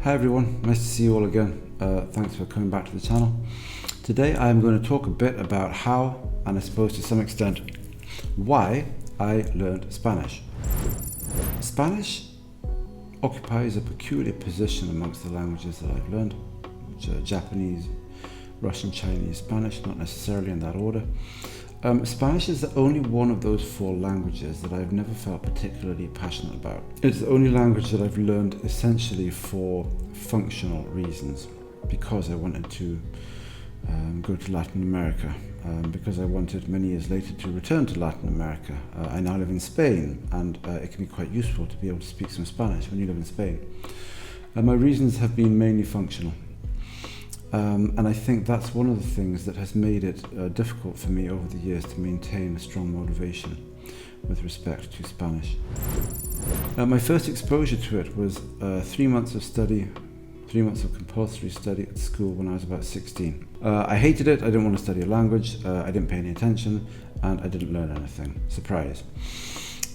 Hi everyone, nice to see you all again. Thanks for coming back to the channel. Today I'm going to talk a bit about how, and I suppose to some extent, why I learned Spanish. Spanish occupies a peculiar position amongst the languages that I've learned, which are Japanese, Russian, Chinese, Spanish, not necessarily in that order. Spanish is the only one of those four languages that I've never felt particularly passionate about. It's the only language that I've learned essentially for functional reasons, because I wanted to go to Latin America, because I wanted many years later to return to Latin America. I now live in Spain, and it can be quite useful to be able to speak some Spanish when you live in Spain. My reasons have been mainly functional. And I think that's one of the things that has made it difficult for me over the years to maintain a strong motivation with respect to Spanish. My first exposure to it was 3 months of study, 3 months of compulsory study at school when I was about 16. I hated it, I didn't want to study a language, I didn't pay any attention, and I didn't learn anything. Surprise.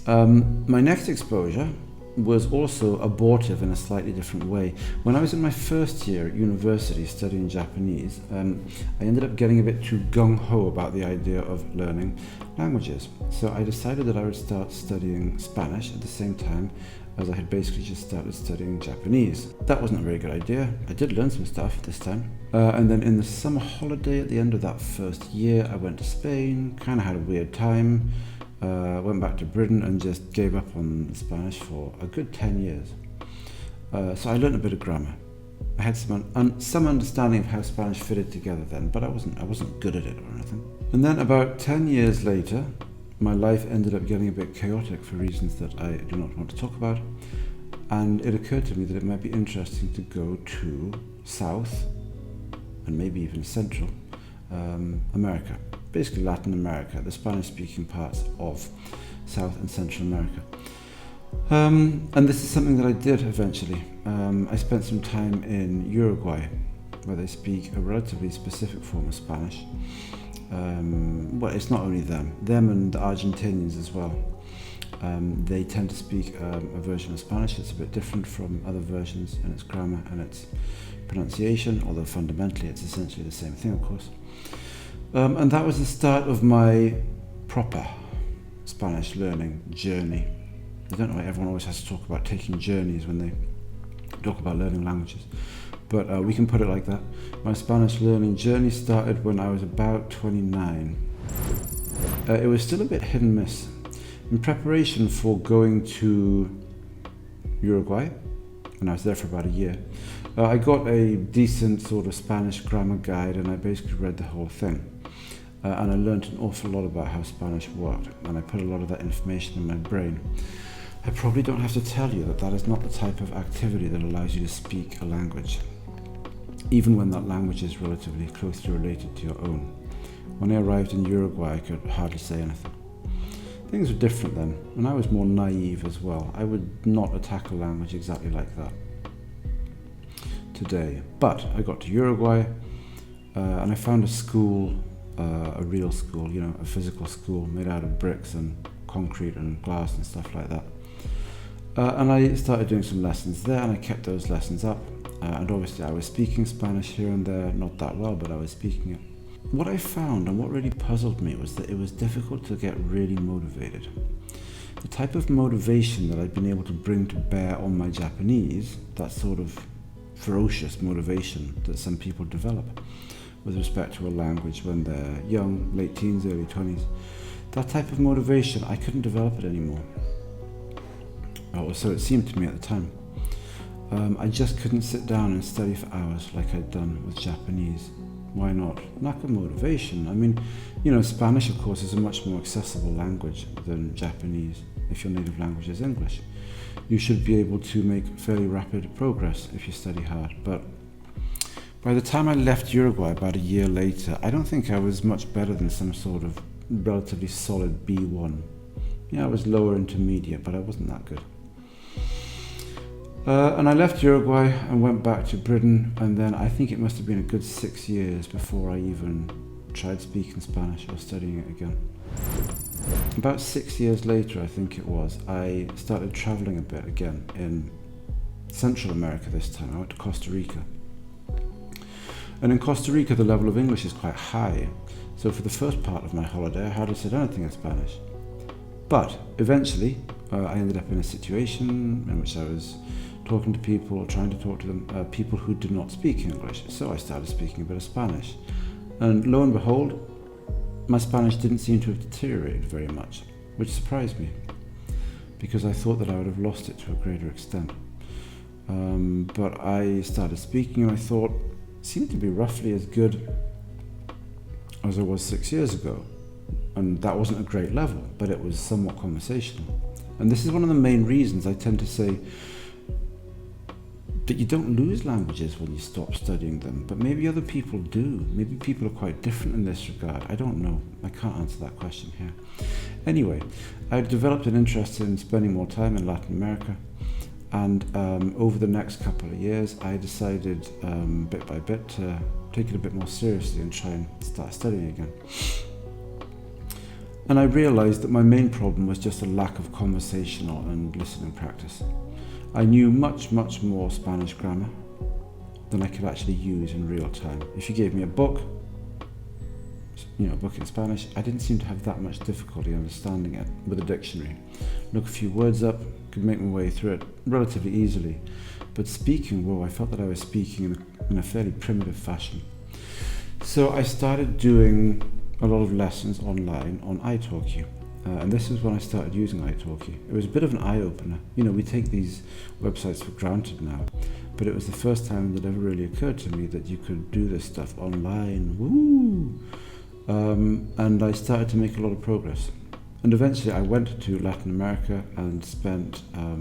My next exposure was also abortive in a slightly different way. When I was in my first year at university studying Japanese, I ended up getting a bit too gung-ho about the idea of learning languages. So I decided that I would start studying Spanish at the same time as I had basically just started studying Japanese. That wasn't a very good idea. I did learn some stuff this time. And then in the summer holiday at the end of that first year, I went to Spain, kind of had a weird time. Went back to Britain and just gave up on Spanish for a good 10 years. So I learned a bit of grammar. I had some understanding of how Spanish fitted together then, but I wasn't good at it or anything. And then about 10 years later, my life ended up getting a bit chaotic for reasons that I do not want to talk about. And it occurred to me that it might be interesting to go to South, and maybe even Central, America. Basically Latin America, the Spanish-speaking parts of South and Central America. And this is something that I did eventually. I spent some time in Uruguay, where they speak a relatively specific form of Spanish. Well, it's not only them and the Argentinians as well. They tend to speak a version of Spanish that's a bit different from other versions in its grammar and its pronunciation, although fundamentally it's essentially the same thing, of course. And that was the start of my proper Spanish learning journey. I don't know why everyone always has to talk about taking journeys when they talk about learning languages, but we can put it like that. My Spanish learning journey started when I was about 29. It was still a bit hit and miss. In preparation for going to Uruguay, and I was there for about a year, I got a decent sort of Spanish grammar guide, and I basically read the whole thing. And I learned an awful lot about how Spanish worked, and I put a lot of that information in my brain. I probably don't have to tell you that that is not the type of activity that allows you to speak a language, even when that language is relatively closely related to your own. When I arrived in Uruguay, I could hardly say anything. Things were different then, and I was more naive as well. I would not attack a language exactly like that today. But I got to Uruguay, and I found a school, a real school, a physical school made out of bricks and concrete and glass and stuff like that. And I started doing some lessons there, and I kept those lessons up. And obviously I was speaking Spanish here and there, not that well, but I was speaking it. What I found and what really puzzled me was that it was difficult to get really motivated. The type of motivation that I'd been able to bring to bear on my Japanese, that sort of ferocious motivation that some people develop with respect to a language when they're young, late teens, early 20s, that type of motivation, I couldn't develop it anymore. Or so it seemed to me at the time. I just couldn't sit down and study for hours like I'd done with Japanese. Why not? Lack of motivation. I mean, Spanish, of course, is a much more accessible language than Japanese if your native language is English. You should be able to make fairly rapid progress if you study hard. But by the time I left Uruguay about a year later, I don't think I was much better than some sort of relatively solid B1. I was lower intermediate, but I wasn't that good. And I left Uruguay and went back to Britain, and then I think it must have been a good 6 years before I even tried speaking Spanish or studying it again. About 6 years later, I think it was, I started traveling a bit again in Central America this time. I went to Costa Rica. And in Costa Rica, the level of English is quite high. So for the first part of my holiday, I hardly said anything in Spanish. But eventually, I ended up in a situation in which I was talking to people, trying to talk to them, people who did not speak English. So I started speaking a bit of Spanish. And lo and behold, my Spanish didn't seem to have deteriorated very much, which surprised me, because I thought that I would have lost it to a greater extent. But I started speaking and I thought it seemed to be roughly as good as I was 6 years ago. And that wasn't a great level, but it was somewhat conversational. And this is one of the main reasons I tend to say that you don't lose languages when you stop studying them, but maybe other people do. Maybe people are quite different in this regard. I don't know. I can't answer that question here. Anyway, I developed an interest in spending more time in Latin America, and over the next couple of years, I decided bit by bit to take it a bit more seriously and try and start studying again. And I realized that my main problem was just a lack of conversational and listening practice. I knew much more Spanish grammar than I could actually use in real time. If you gave me a book, a book in Spanish, I didn't seem to have that much difficulty understanding it with a dictionary. Look a few words up, could make my way through it relatively easily. But speaking, I felt that I was speaking in a fairly primitive fashion. So I started doing a lot of lessons online on italki. And this is when I started using italki. It was a bit of an eye-opener. We take these websites for granted now, but it was the first time that ever really occurred to me that you could do this stuff online. Woo! And I started to make a lot of progress. And eventually I went to Latin America and spent... how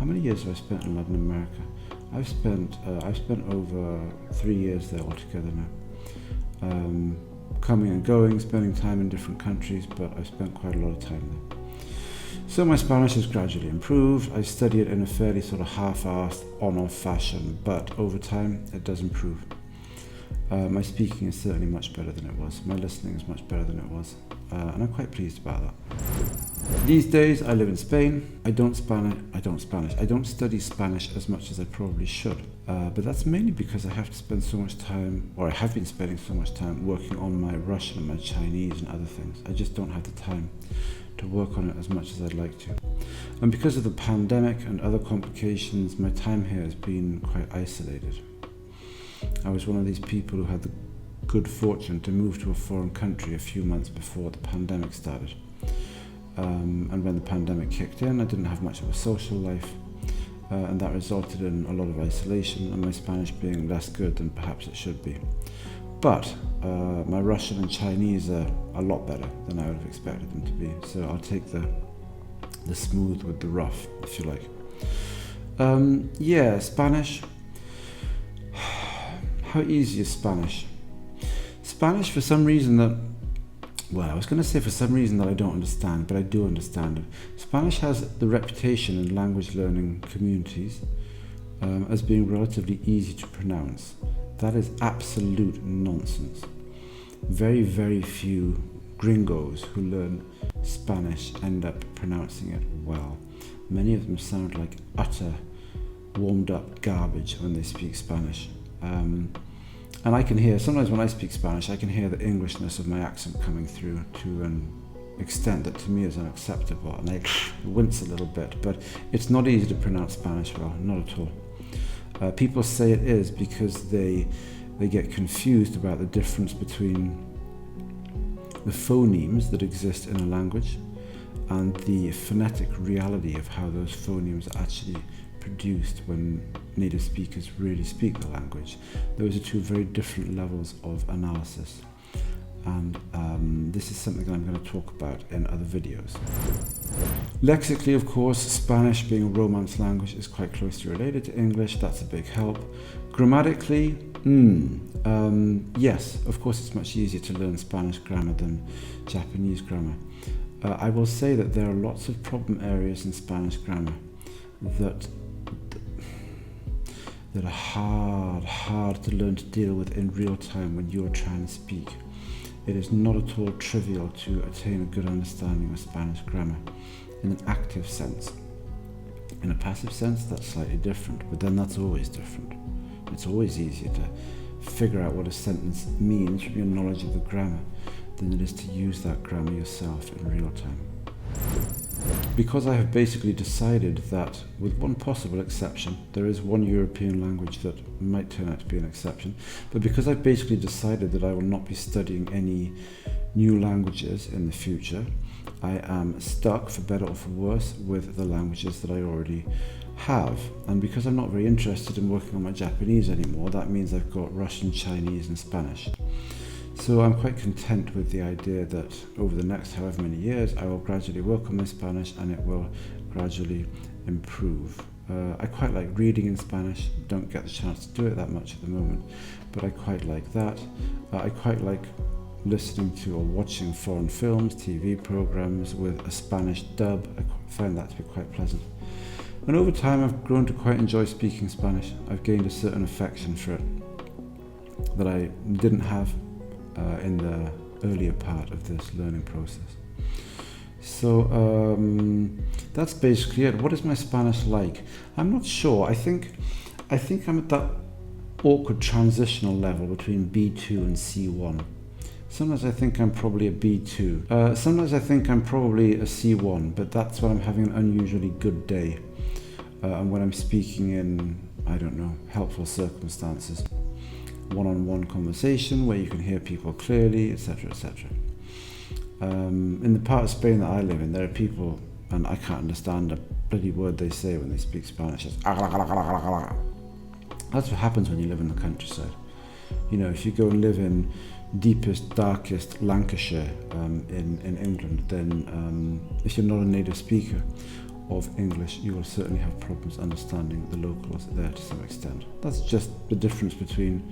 many years have I spent in Latin America? I've spent over 3 years there altogether now. Coming and going, spending time in different countries, but I've spent quite a lot of time there. So my Spanish has gradually improved. I study it in a fairly sort of half-assed, on-off fashion, but over time it does improve. My speaking is certainly much better than it was. My listening is much better than it was, and I'm quite pleased about that. These days I live in Spain. I don't study Spanish as much as I probably should, but that's mainly because I have to spend so much time, or I have been spending so much time working on my Russian and my Chinese and other things. I just don't have the time to work on it as much as I'd like to. And because of the pandemic and other complications, my time here has been quite isolated. I was one of these people who had the good fortune to move to a foreign country a few months before the pandemic started. And when the pandemic kicked in, I didn't have much of a social life, and that resulted in a lot of isolation and my Spanish being less good than perhaps it should be. But my Russian and Chinese are a lot better than I would have expected them to be, so I'll take the smooth with the rough, if you like. Spanish. How easy is Spanish? Spanish, for some reason that I don't understand, but I do understand it. Spanish has the reputation in language learning communities as being relatively easy to pronounce. That is absolute nonsense. Very, very few gringos who learn Spanish end up pronouncing it well. Many of them sound like utter warmed up garbage when they speak Spanish. And I can hear, sometimes when I speak Spanish, I can hear the Englishness of my accent coming through to an extent that to me is unacceptable, and I wince a little bit, but it's not easy to pronounce Spanish well, not at all. People say it is because they get confused about the difference between the phonemes that exist in a language and the phonetic reality of how those phonemes are actually produced when native speakers really speak the language. Those are two very different levels of analysis, and this is something that I'm going to talk about in other videos. Lexically, of course, Spanish being a Romance language is quite closely related to English. That's a big help. Grammatically, yes, of course it's much easier to learn Spanish grammar than Japanese grammar. I will say that there are lots of problem areas in Spanish grammar that are hard to learn to deal with in real time when you're trying to speak. It is not at all trivial to attain a good understanding of Spanish grammar in an active sense. In a passive sense, that's slightly different, but then that's always different. It's always easier to figure out what a sentence means from your knowledge of the grammar than it is to use that grammar yourself in real time. Because I have basically decided that, with one possible exception, there is one European language that might turn out to be an exception, but because I've basically decided that I will not be studying any new languages in the future, I am stuck, for better or for worse, with the languages that I already have. And because I'm not very interested in working on my Japanese anymore, that means I've got Russian, Chinese and Spanish. So I'm quite content with the idea that over the next however many years I will gradually work on my Spanish and it will gradually improve. I quite like reading in Spanish, don't get the chance to do it that much at the moment, but I quite like that. I quite like listening to or watching foreign films, TV programs with a Spanish dub. I find that to be quite pleasant. And over time I've grown to quite enjoy speaking Spanish. I've gained a certain affection for it that I didn't have in the earlier part of this learning process. So that's basically it. What is my Spanish like? I'm not sure. I think I'm at that awkward transitional level between B2 and C1. Sometimes I think I'm probably a B2. Sometimes I think I'm probably a C1, but that's when I'm having an unusually good day. And when I'm speaking in, I don't know, helpful circumstances. One-on-one conversation where you can hear people clearly, etc., etc. In the part of Spain that I live in, there are people, and I can't understand a bloody word they say when they speak Spanish. It's that's what happens when you live in the countryside. You know, if you go and live in deepest, darkest Lancashire in England, then if you're not a native speaker of English, you will certainly have problems understanding the locals there to some extent. That's just the difference between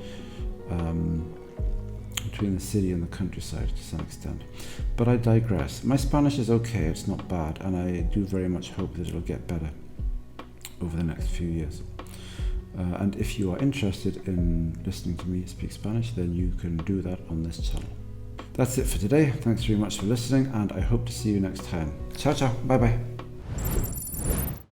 the city and the countryside to some extent. But I digress. My Spanish is okay, it's not bad, and I do very much hope that it'll get better over the next few years. And if you are interested in listening to me speak Spanish, then you can do that on this channel. That's it for today. Thanks very much for listening, and I hope to see you next time. Ciao, ciao. Bye-bye.